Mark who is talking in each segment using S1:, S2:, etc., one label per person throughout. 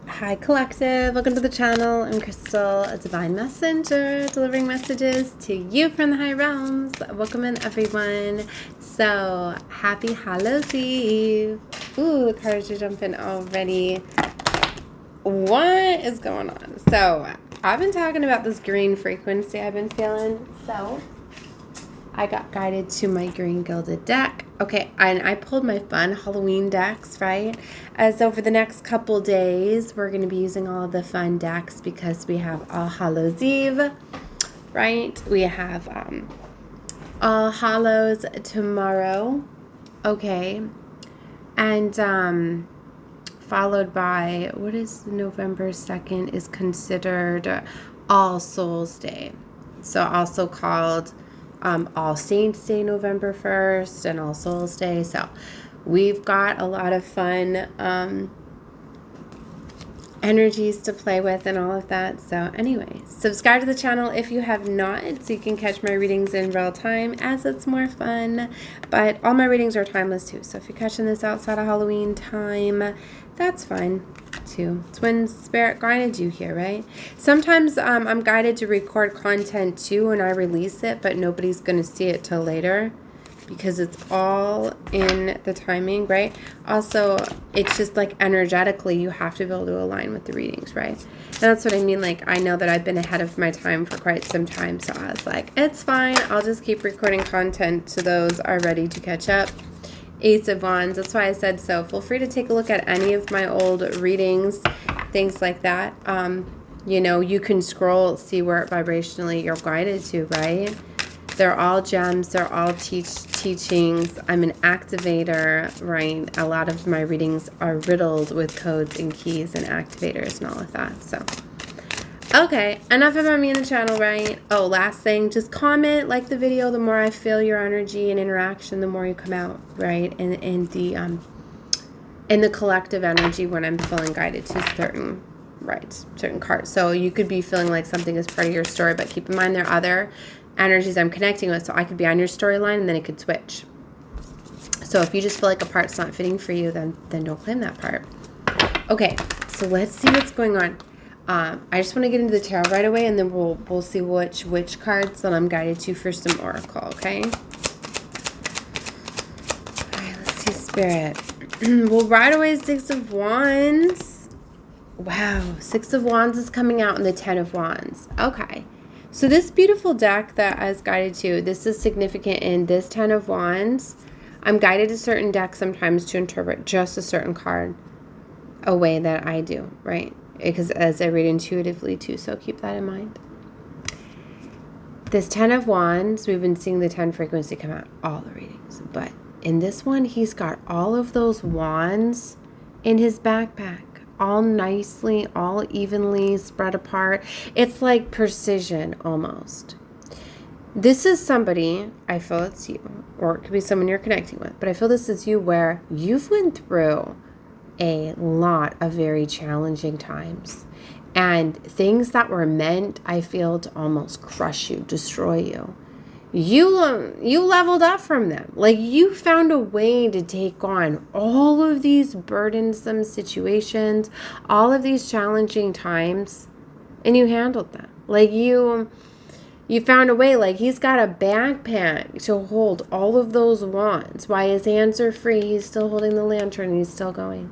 S1: Hi Collective, welcome to the channel. I'm Crystal, a divine messenger, delivering messages to you from the high realms. Welcome in everyone. So happy Hallows Eve. Ooh, the cards are jumping already. What is going on? So I've been talking about this green frequency I've been feeling. So I got guided to my green gilded deck. Okay, and I pulled my fun Halloween decks, right? As over the next couple days, we're going to be using all of the fun decks because we have All Hallows Eve, right? We have All Hallows tomorrow, okay? And followed by, what is November 2nd is considered All Souls Day. So also called All Saints Day, November 1st, and All Souls Day. So we've got a lot of fun energies to play with and all of that. So anyway, subscribe to the channel if you have not, so you can catch my readings in real time as it's more fun. But all my readings are timeless too. So if you're catching this outside of Halloween time, that's fine too. It's when Spirit guided you here, right? Sometimes I'm guided to record content too and I release it, but nobody's going to see it till later because it's all in the timing, right? Also, it's just like energetically you have to be able to align with the readings, right? And that's what I mean. Like, I know that I've been ahead of my time for quite some time, so I was like, it's fine. I'll just keep recording content so those are ready to catch up. Ace of Wands, that's why I said so. Feel free to take a look at any of my old readings, things like that. You know, you can scroll, see where vibrationally you're guided to, right? They're all gems. They're all teachings. I'm an activator, right? A lot of my readings are riddled with codes and keys and activators and all of that. So, okay, enough about me and the channel, right? Oh, last thing, just comment, like the video. The more I feel your energy and interaction, the more you come out, right? In the collective energy when I'm feeling guided to certain cards. So you could be feeling like something is part of your story, but keep in mind there are other energies I'm connecting with, so I could be on your storyline and then it could switch. So if you just feel like a part's not fitting for you, then don't claim that part. Okay, so let's see what's going on. I just want to get into the tarot right away, and then we'll see which cards that I'm guided to for some oracle. Okay. All right, let's see Spirit. Well, right away, Six of Wands. Wow, Six of Wands is coming out in the Ten of Wands. Okay. So this beautiful deck that I was guided to, this is significant in this Ten of Wands. I'm guided to certain decks sometimes to interpret just a certain card a way that I do, right? Because as I read intuitively too, so keep that in mind. This Ten of Wands, we've been seeing the 10 frequency come out all the readings. But in this one, he's got all of those wands in his backpack. All nicely, all evenly spread apart. It's like precision almost. This is somebody, I feel it's you, or it could be someone you're connecting with, but I feel this is you where you've went through a lot of very challenging times and things that were meant, I feel, to almost crush you, destroy you. You leveled up from them. Like, you found a way to take on all of these burdensome situations, all of these challenging times, and you handled them. Like, you found a way. Like, he's got a backpack to hold all of those wands. While his hands are free, he's still holding the lantern and he's still going.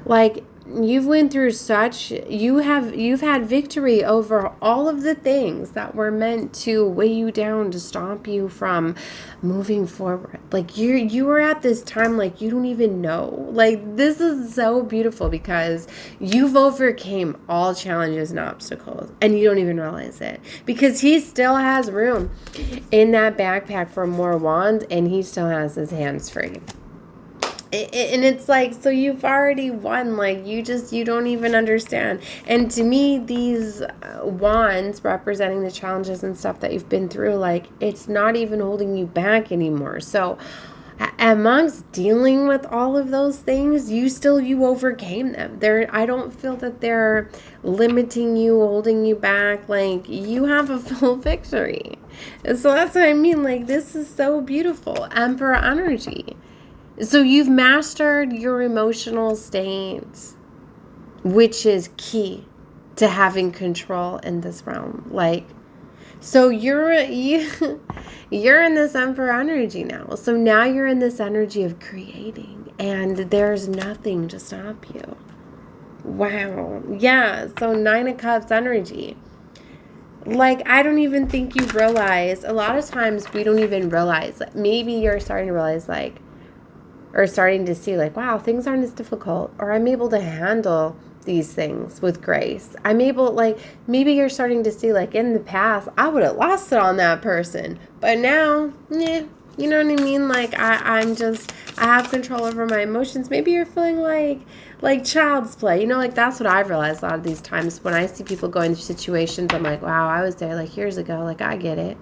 S1: Like, you've went through such, you've had victory over all of the things that were meant to weigh you down, to stop you from moving forward. Like, you are at this time like you don't even know. Like, this is so beautiful because you've overcame all challenges and obstacles and you don't even realize it, because he still has room in that backpack for more wands and he still has his hands free. And it's like, so you've already won. Like, you don't even understand. And to me, these wands representing the challenges and stuff that you've been through, like, it's not even holding you back anymore. So amongst dealing with all of those things, you overcame them. I don't feel that they're limiting you, holding you back. Like, you have a full victory. And so that's what I mean. Like, this is so beautiful. Emperor energy. So you've mastered your emotional states. which is key to having control in this realm. Like, so you're in this Emperor energy now. So now you're in this energy of creating, and there's nothing to stop you. Wow. Yeah. So 9 of Cups energy. Like, I don't even think you realize, a lot of times we don't even realize, maybe you're starting to realize, like, or starting to see, like, wow, things aren't as difficult, or I'm able to handle these things with grace. I'm able, like, maybe you're starting to see, like, in the past, I would have lost it on that person, but now, yeah, you know what I mean? Like, I have control over my emotions. Maybe you're feeling like child's play, you know, like, that's what I've realized a lot of these times when I see people going through situations. I'm like, wow, I was there like years ago. Like, I get it.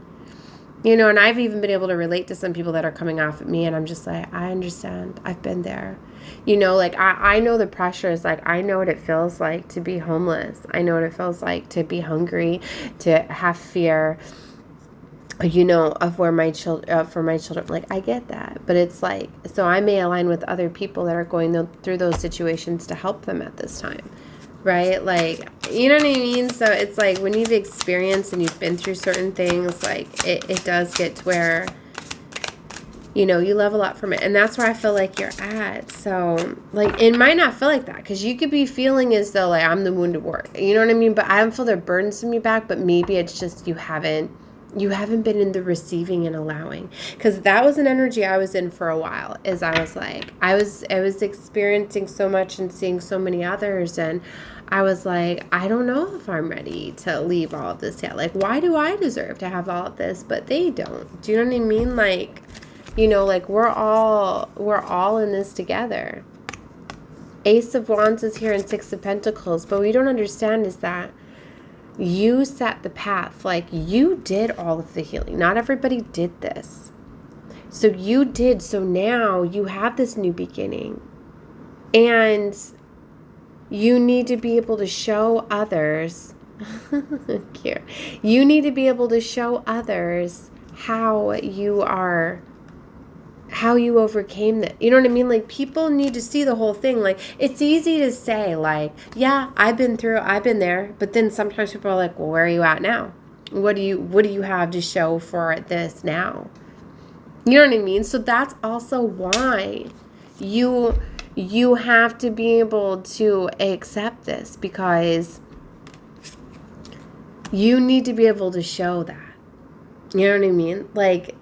S1: You know, and I've even been able to relate to some people that are coming off at me, and I'm just like, I understand. I've been there. You know, like, I know the pressures. Like, I know what it feels like to be homeless. I know what it feels like to be hungry, to have fear, you know, of where my children, for my children. Like, I get that. But it's like, so I may align with other people that are going through those situations to help them at this time. Right? Like, you know what I mean? So it's like, when you've experienced and you've been through certain things, like, it does get to where, you know, you level up from it. And that's where I feel like you're at. So, like, it might not feel like that, because you could be feeling as though, like, I'm the wounded warrior. You know what I mean? But I don't feel they're burdensome you back, but maybe it's just you haven't been in the receiving and allowing. Because that was an energy I was in for a while. Is I was like, I was experiencing so much and seeing so many others, and I was like, I don't know if I'm ready to leave all of this yet. Like, why do I deserve to have all of this, but they don't? Do you know what I mean? Like, you know, like, we're all in this together. Ace of Wands is here and 6 of Pentacles, but what we don't understand is that you set the path. Like, you did all of the healing. Not everybody did this. So you did. So now you have this new beginning. And you need to be able to show others. Cute. You need to be able to show others how you overcame that. You know what I mean? Like, people need to see the whole thing. Like, it's easy to say, like, yeah, I've been there. But then sometimes people are like, well, where are you at now? What do you have to show for this now? You know what I mean? So that's also why you have to be able to accept this, because you need to be able to show that. You know what I mean? Like,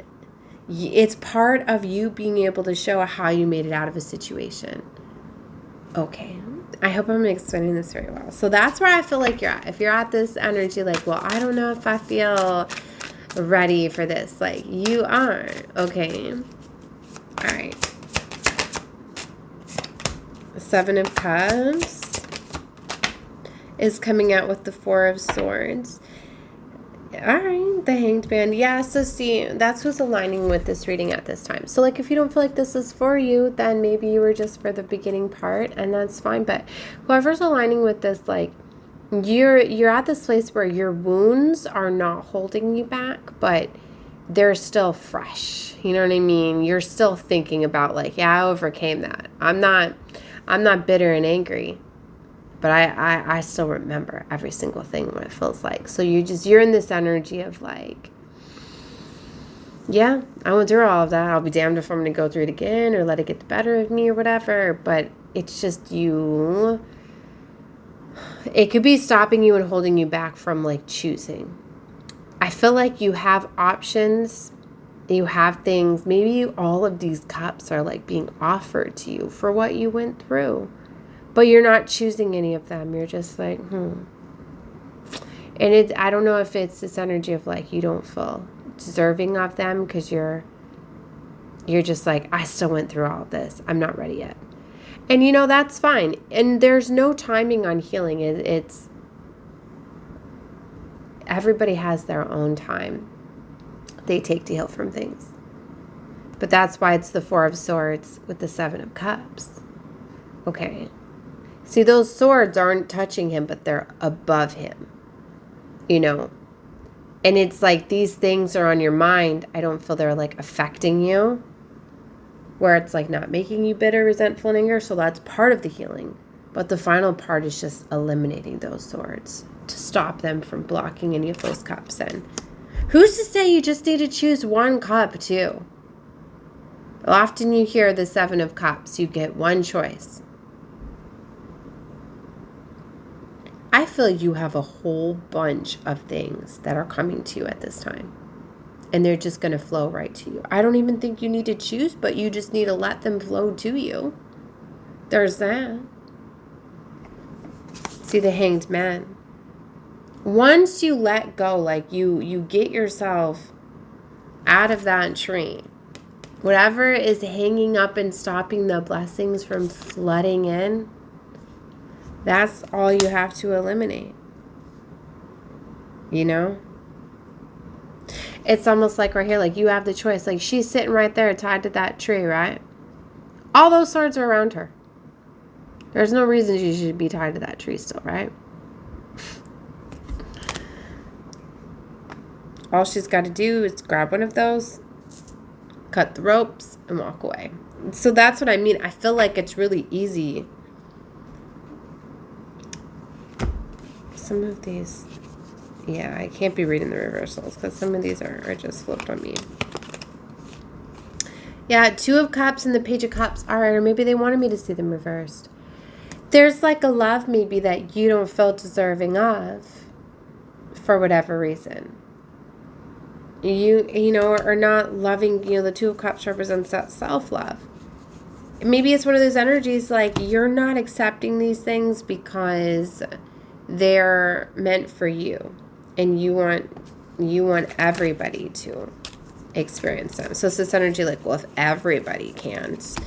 S1: it's part of you being able to show how you made it out of a situation. Okay. I hope I'm explaining this very well. So that's where I feel like you're at. If you're at this energy, like, well, I don't know if I feel ready for this. Like, you are. Okay. All right. 7 of Cups is coming out with the 4 of Swords. All right, the Hanged Man. Yeah, so see, that's who's aligning with this reading at this time. So, like, if you don't feel like this is for you, then maybe you were just for the beginning part, and that's fine. But whoever's aligning with this, like, you're at this place where your wounds are not holding you back, but they're still fresh. You know what I mean? You're still thinking about, like, yeah, I overcame that. I'm not bitter and angry. But I still remember every single thing, what it feels like. So you're in this energy of, like, yeah, I went through all of that. I'll be damned if I'm going to go through it again or let it get the better of me or whatever. But it's just you. It could be stopping you and holding you back from, like, choosing. I feel like you have options. You have things. Maybe all of these cups are, like, being offered to you for what you went through. But you're not choosing any of them. You're just like, And I don't know if it's this energy of, like, you don't feel deserving of them because you're just like, I still went through all of this. I'm not ready yet. And, you know, that's fine. And there's no timing on healing. It's everybody has their own time they take to heal from things. But that's why it's the 4 of Swords with the 7 of Cups. Okay. See, those swords aren't touching him, but they're above him, you know. And it's like these things are on your mind. I don't feel they're, like, affecting you, where it's, like, not making you bitter, resentful, and anger. So that's part of the healing. But the final part is just eliminating those swords to stop them from blocking any of those cups in. Who's to say you just need to choose one cup, too? Often you hear the 7 of Cups. You get one choice. I feel you have a whole bunch of things that are coming to you at this time. And they're just going to flow right to you. I don't even think you need to choose, but you just need to let them flow to you. There's that. See the Hanged Man. Once you let go, like you get yourself out of that tree, whatever is hanging up and stopping the blessings from flooding in, that's all you have to eliminate. You know? It's almost like right here, like you have the choice. Like she's sitting right there tied to that tree, right? All those swords are around her. There's no reason she should be tied to that tree still, right? All she's got to do is grab one of those, cut the ropes, and walk away. So that's what I mean. I feel like it's really easy. Some of these, yeah, I can't be reading the reversals because some of these are just flipped on me. Yeah, 2 of Cups and the Page of Cups. All right, or maybe they wanted me to see them reversed. There's like a love maybe that you don't feel deserving of for whatever reason. You know, are not loving, you know, the 2 of Cups represents that self-love. Maybe it's one of those energies like you're not accepting these things because they're meant for you and you want everybody to experience them. So it's this energy like, well, if everybody can't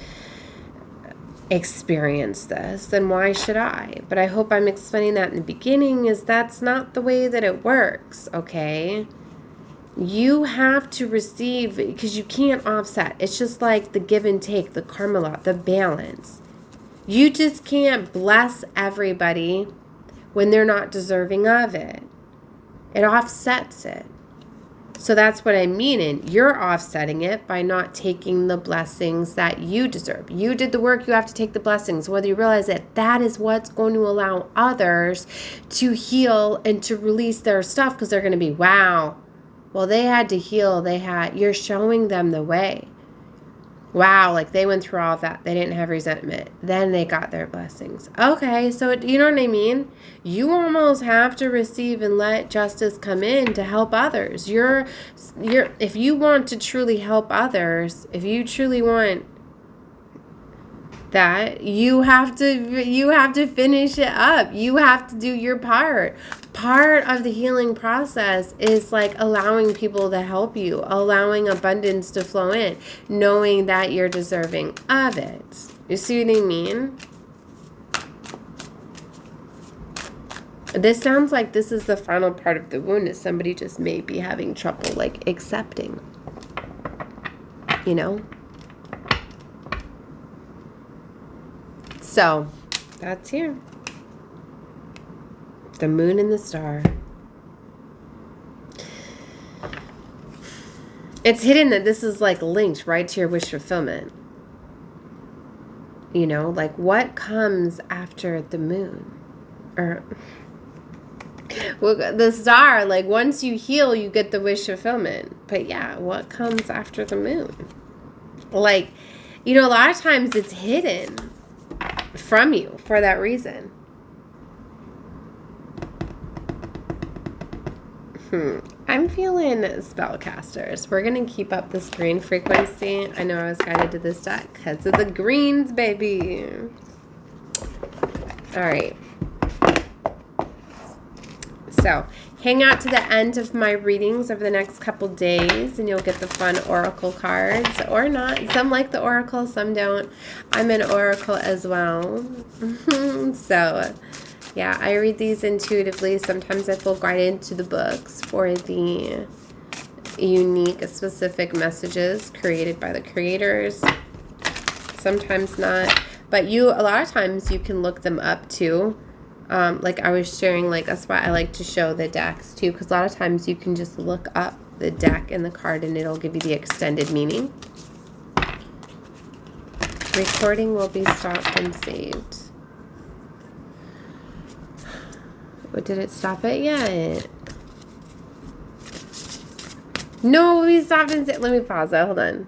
S1: experience this, then why should I? But I hope I'm explaining that in the beginning is that's not the way that it works, okay? You have to receive because you can't offset. It's just like the give and take, the karma law, the balance. You just can't bless everybody when they're not deserving of it. It offsets it. So that's what I mean. And you're offsetting it by not taking the blessings that you deserve. You did the work, you have to take the blessings. Whether you realize that that is what's going to allow others to heal and to release their stuff because they're going to be, wow, well, they had to heal. You're showing them the way. Wow, like they went through all of that. They didn't have resentment. Then they got their blessings. Okay, so you know what I mean? You almost have to receive and let justice come in to help others. If you want to truly help others, if you truly want that, you have to finish it up. You have to do your part. Part of the healing process is like allowing people to help you, allowing abundance to flow in, knowing that you're deserving of it. You see what I mean? This sounds like this is the final part of the wound, is somebody just may be having trouble like accepting, you know? So, that's here. The moon and the star. It's hidden that this is like linked right to your wish fulfillment. You know, like what comes after the moon? Or well, the star, like once you heal, you get the wish fulfillment. But yeah, what comes after the moon? Like, you know, a lot of times it's hidden from you for that reason. I'm feeling spellcasters. We're going to keep up this green frequency. I know I was guided to this deck because of the greens, baby. All right. So, hang out to the end of my readings over the next couple days and you'll get the fun oracle cards, or not. Some like the oracle, some don't. I'm an oracle as well. So, yeah, I read these intuitively. Sometimes I feel guided to the books for the unique, specific messages created by the creators. Sometimes not. But a lot of times you can look them up too. Like I was sharing, like that's why I like to show the decks too, because a lot of times you can just look up the deck and the card and it'll give you the extended meaning. Recording will be stopped and saved. But did it stop it yet? No, we stopped and let me pause that. Hold on.